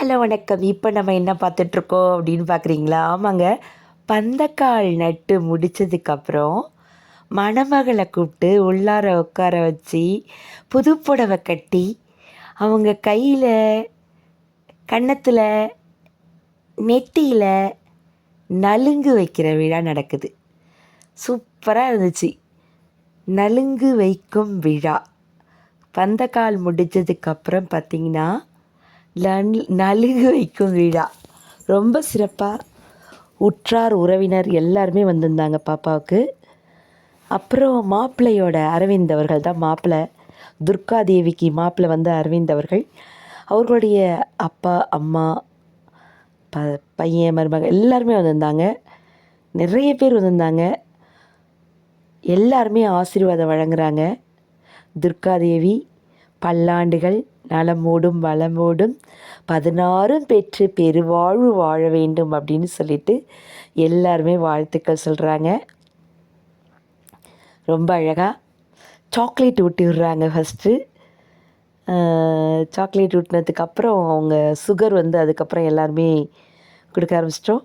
Hello வணக்கம். இப்போ நம்ம என்ன பார்த்துட்ருக்கோம் அப்படின்னு பார்க்குறீங்களா? ஆமாங்க. பந்தக்கால் நட்டு முடித்ததுக்கப்புறம் மணமகளை கூப்பிட்டு உள்ளார உட்கார வச்சு புது புடவை கட்டி அவங்க கையில், கன்னத்தில், நெத்தியில் நலுங்கு வைக்கிற விழா நடக்குது. சூப்பராக இருந்துச்சு. நலுங்கு வைக்கும் விழா. பந்தக்கால் முடித்ததுக்கப்புறம் பார்த்திங்கன்னா நலுங்கு வைக்கும் விழா ரொம்ப சிறப்பாக உற்றார் உறவினர் எல்லாருமே வந்திருந்தாங்க பாப்பாவுக்கு. அப்புறம் மாப்பிள்ளையோட அரவிந்த் அவர்கள் தான் மாப்பிள்ளை. துர்காதேவிக்கு மாப்பிள்ளை வந்து அரவிந்த் அவர்கள். அவர்களுடைய அப்பா, அம்மா, பையன், மருமகள் எல்லாருமே வந்திருந்தாங்க. நிறைய பேர் வந்திருந்தாங்க. எல்லாருமே ஆசீர்வாதம் வழங்குறாங்க. துர்காதேவி பல்லாண்டுகள் நலமோடும் வளமோடும் 16 பெற்று பெருவாழ்வு வாழ வேண்டும் அப்படின்னு சொல்லிட்டு எல்லாருமே வாழ்த்துக்கள் சொல்கிறாங்க. ரொம்ப அழகாக சாக்லேட் ஊட்டி விடுறாங்க. ஃபஸ்ட்டு சாக்லேட் ஊட்டினதுக்கப்புறம் அவங்க சுகர் வந்து அதுக்கப்புறம் எல்லாருமே கொடுக்க ஆரம்பிச்சிட்டோம்.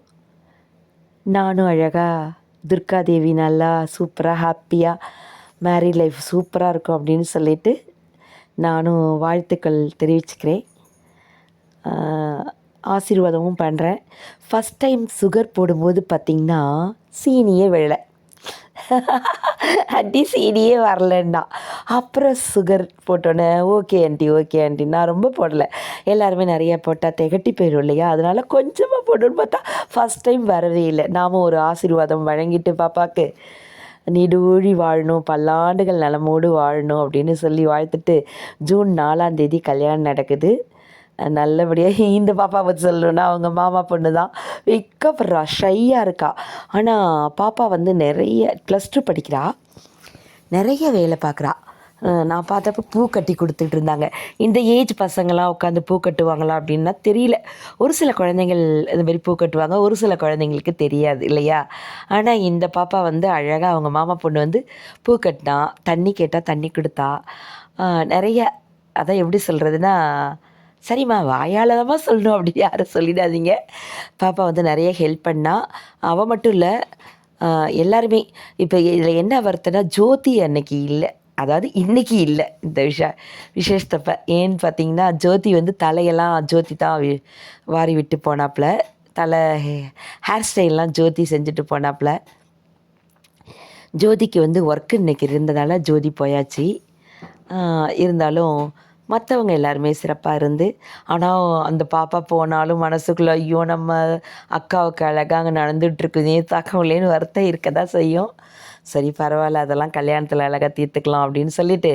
நானும் அழகாக துர்காதேவி நல்லா சூப்பராக ஹாப்பியாக மேரிட் லைஃப் சூப்பராக இருக்கும் அப்படின்னு சொல்லிட்டு நானும் வாழ்த்துக்கள் தெரிவிச்சுக்கிறேன். ஆசீர்வாதமும் பண்ணுறேன். ஃபஸ்ட் டைம் சுகர் போடும்போது பார்த்திங்கன்னா சீனியே விழலை. ஆண்டி சீனியே வரலன்னா அப்புறம் சுகர் போட்டோன்னே ஓகே ஆண்டி நான் ரொம்ப போடலை. எல்லாருமே நிறையா போட்டால் திகட்டி போயிடும் இல்லையா? அதனால் கொஞ்சமாக போடணும்னு பார்த்தா ஃபஸ்ட் டைம் வரவே இல்லை. நாம் ஒரு ஆசீர்வாதம் வழங்கிட்டு பாப்பாவுக்கு நீடூழி வாழணும், பல்லாண்டுகள் நலமோடு வாழணும் அப்படின்னு சொல்லி வாழ்த்துட்டு ஜூன் 4 கல்யாணம் நடக்குது. நல்லபடியாக இந்த பாப்பா பற்றி சொல்லணுன்னா அவங்க மாமா பொண்ணு தான். வைக்கப்படுறா, ஷையாக இருக்கா. ஆனால் பாப்பா வந்து நிறைய +2 படிக்கிறா, நிறைய வேலை பார்க்குறா. நான் பார்த்தப்ப பூ கட்டி கொடுத்துட்டு இருந்தாங்க. இந்த ஏஜ் பசங்களாம் உட்காந்து பூ கட்டுவாங்களா அப்படின்னா தெரியல. ஒரு சில குழந்தைங்கள் இதுமாரி பூ கட்டுவாங்க, ஒரு சில குழந்தைங்களுக்கு தெரியாது இல்லையா? ஆனால் இந்த பாப்பா வந்து அழகாக அவங்க மாமா பொண்ணு வந்து பூ கட்டினா, தண்ணி கேட்டால் தண்ணி கொடுத்தா. நிறைய அதான் எப்படி சொல்கிறதுனா, சரிம்மா வாயால் தான்மா சொல்லணும் அப்படின்னு யாரும் சொல்லிடாதீங்க. பாப்பா வந்து நிறைய ஹெல்ப் பண்ணா. அவள் மட்டும் இல்லை, எல்லாருமே. இப்போ இதில் என்ன வருத்தம்னா ஜோதி அன்னைக்கு இல்லை, அதாவது இன்றைக்கி இல்லை இந்த விசேஷத்தப்ப. ஏன்னு பார்த்தீங்கன்னா ஜோதி வந்து தலையெல்லாம் ஜோதி தான் வாரி விட்டு போனாப்புல. தலை ஹேர் ஸ்டைல்லாம் ஜோதி செஞ்சுட்டு போனாப்புல. ஜோதிக்கு வந்து ஒர்க்கு இன்றைக்கி இருந்ததால் ஜோதி போயாச்சு. இருந்தாலும் மற்றவங்க எல்லாருமே சிறப்பாக இருந்து, ஆனால் அந்த பாப்பா போனாலும் மனசுக்குள்ளே ஐயோ நம்ம அக்காவுக்கு அழகாக அங்கே நடந்துகிட்ருக்குதே தகவலேன்னு வருத்தம் இருக்க தான் செய்யும். சரி பரவாயில்ல, அதெல்லாம் கல்யாணத்தில் அழகாக தீர்த்துக்கலாம் அப்படின்னு சொல்லிட்டு,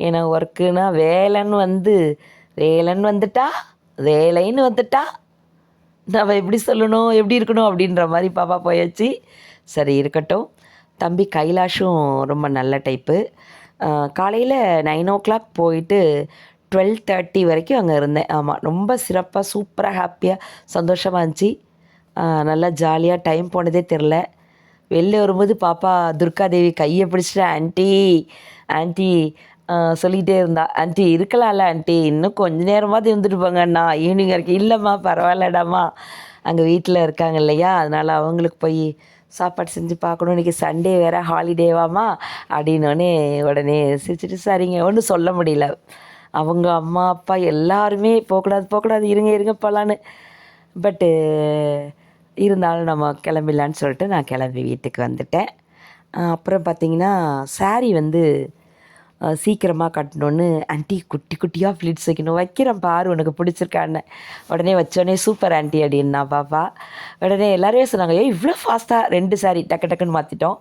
ஏன்னா ஒர்க்குனா வேலைன்னு வந்துட்டா வேலைன்னு வந்துட்டா நம்ம எப்படி சொல்லணும், எப்படி இருக்கணும் அப்படின்ற மாதிரி பாப்பா போயாச்சு. சரி இருக்கட்டும். தம்பி கைலாஷும் ரொம்ப நல்ல டைப்பு. காலையில் 9 போயிட்டு 12:30 வரைக்கும் அங்கே இருந்தேன். ஆமாம், ரொம்ப சிறப்பாக சூப்பராக ஹாப்பியாக சந்தோஷமாக இருந்துச்சு. நல்லா ஜாலியாக டைம் போனதே தெரில. வெளில வரும்போது பாப்பா துர்காதேவி கையை பிடிச்சிட்டு ஆண்டி சொல்லிகிட்டே இருந்தா. ஆண்டி இருக்கலாம்ல ஆண்டி, இன்னும் கொஞ்ச நேரமாவது இருந்துட்டு போங்கண்ணா, ஈவினிங் வரைக்கும். இல்லைம்மா பரவாயில்லடாம்மா, அங்கே வீட்டில் இருக்காங்க இல்லையா, அதனால் அவங்களுக்கு போய் சாப்பாடு செஞ்சு பார்க்கணும், இன்றைக்கி சண்டே வேறு ஹாலிடேவாம்மா அப்படின்னோடனே உடனே சிரிச்சிட்டு சரிங்க, ஒன்றும் சொல்ல முடியல. அவங்க அம்மா அப்பா எல்லாருமே போகக்கூடாது இருங்க போகலான்னு. பட்டு இருந்தாலும் நம்ம கிளம்பிடலான்னு சொல்லிட்டு நான் கிளம்பி வீட்டுக்கு வந்துட்டேன். அப்புறம் பார்த்திங்கன்னா சாரீ வந்து சீக்கிரமாக கட்டணுன்னு ஆண்டி குட்டி குட்டியாக ஃப்ளிட்ஸ் வைக்கிறேன் பாரு உனக்கு பிடிச்சிருக்கான்னு. உடனே வச்சோடனே சூப்பர் ஆண்டி அப்படின்னா பாப்பா. உடனே எல்லாருமே சொன்னாங்க, இவ்வளோ ஃபாஸ்ட்டாக 2 சாரீ டக்குன்னு மாற்றிட்டோம்,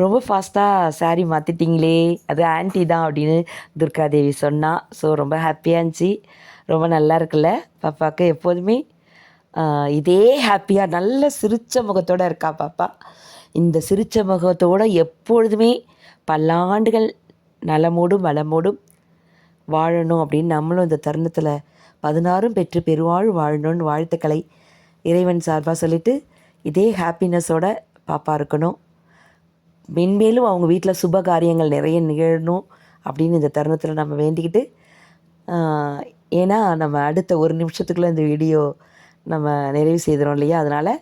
ரொம்ப ஃபாஸ்ட்டாக சாரீ மாற்றிட்டிங்களே, அது ஆண்டி தான் அப்படின்னு துர்காதேவி சொன்னா. ஸோ ரொம்ப ஹாப்பியாக இருந்துச்சு. ரொம்ப நல்லா இருக்குல்ல பாப்பாவுக்கு. எப்போதுமே இதே ஹாப்பியாக நல்ல சிரித்த முகத்தோடு இருக்கா பாப்பா. இந்த சிரித்த முகத்தோடு எப்பொழுதுமே பல்லாண்டுகள் நலமோடும் வளமோடும் வாழணும் அப்படின்னு நம்மளும் இந்த தருணத்தில் 16 பெற்று பெருவாழ்வு வாழணும்னு வாழ்த்துக்களை இறைவன் சார்பாக சொல்லிவிட்டு, இதே ஹாப்பினஸோட பாப்பா இருக்கணும். மென்மேலும் அவங்க வீட்டில் சுப காரியங்கள் நிறைய நிகழணும் அப்படின்னு இந்த தருணத்தில் நம்ம வேண்டிக்கிட்டு ஏன்னா நம்ம அடுத்த ஒரு நிமிஷத்துக்குள்ளே இந்த வீடியோ நம்ம நிறைவு செய்கிறோம் இல்லையா? அதனால்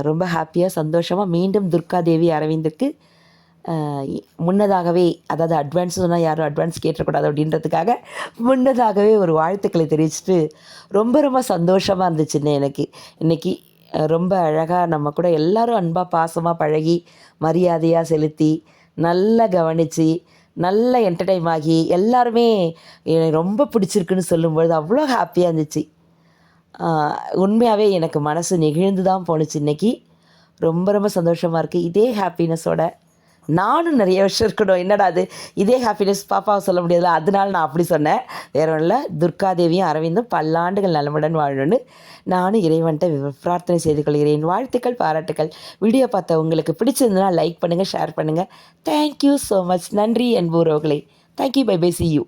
ரொம்ப ஹாப்பியாக சந்தோஷமாக மீண்டும் துர்காதேவி அரவிந்துக்கு முன்னதாகவே, அதாவது அட்வான்ஸ் சொன்னால் யாரும் அட்வான்ஸ் கேட்டக்கூடாது அப்படின்றதுக்காக முன்னதாகவே ஒரு வாழ்த்துக்களை தெரிவிச்சுட்டு ரொம்ப ரொம்ப சந்தோஷமாக இருந்துச்சுன்னு எனக்கு இன்றைக்கி. ரொம்ப அழகாக நம்ம கூட எல்லோரும் அன்பாக பாசமாக பழகி மரியாதையாக செலுத்தி நல்லா கவனித்து நல்லா என்டர்டைம் ஆகி எல்லாருமே எனக்கு ரொம்ப பிடிச்சிருக்குன்னு சொல்லும்பொழுது அவ்வளோ ஹாப்பியாக இருந்துச்சு. உண்மையாகவே எனக்கு மனசு நெகிழ்ந்து தான் போணுச்சு இன்றைக்கி. ரொம்ப ரொம்ப சந்தோஷமாக இருக்குது. இதே ஹாப்பினஸோட நானும் நிறைய வருஷம் இருக்கணும். என்னடா அது இதே ஹாப்பினஸ் பாப்பாவை சொல்ல முடியாதுல்ல, அதனால நான் அப்படி சொன்னேன். வேற ஒன்றும் இல்லை, துர்காதேவியும் அரவிந்தும் பல்லாண்டுகள் நலமுடன் வாழணும்னு நானும் இறைவன்கிட்ட பிரார்த்தனை செய்து கொள்கிறேன். வாழ்த்துக்கள், பாராட்டுக்கள். வீடியோ பார்த்த உங்களுக்கு பிடிச்சிருந்ததுன்னா லைக் பண்ணுங்கள், ஷேர் பண்ணுங்கள். Thank you so much. நன்றி அன்பு உறவுகளே. Thank you. Bye bye. See you.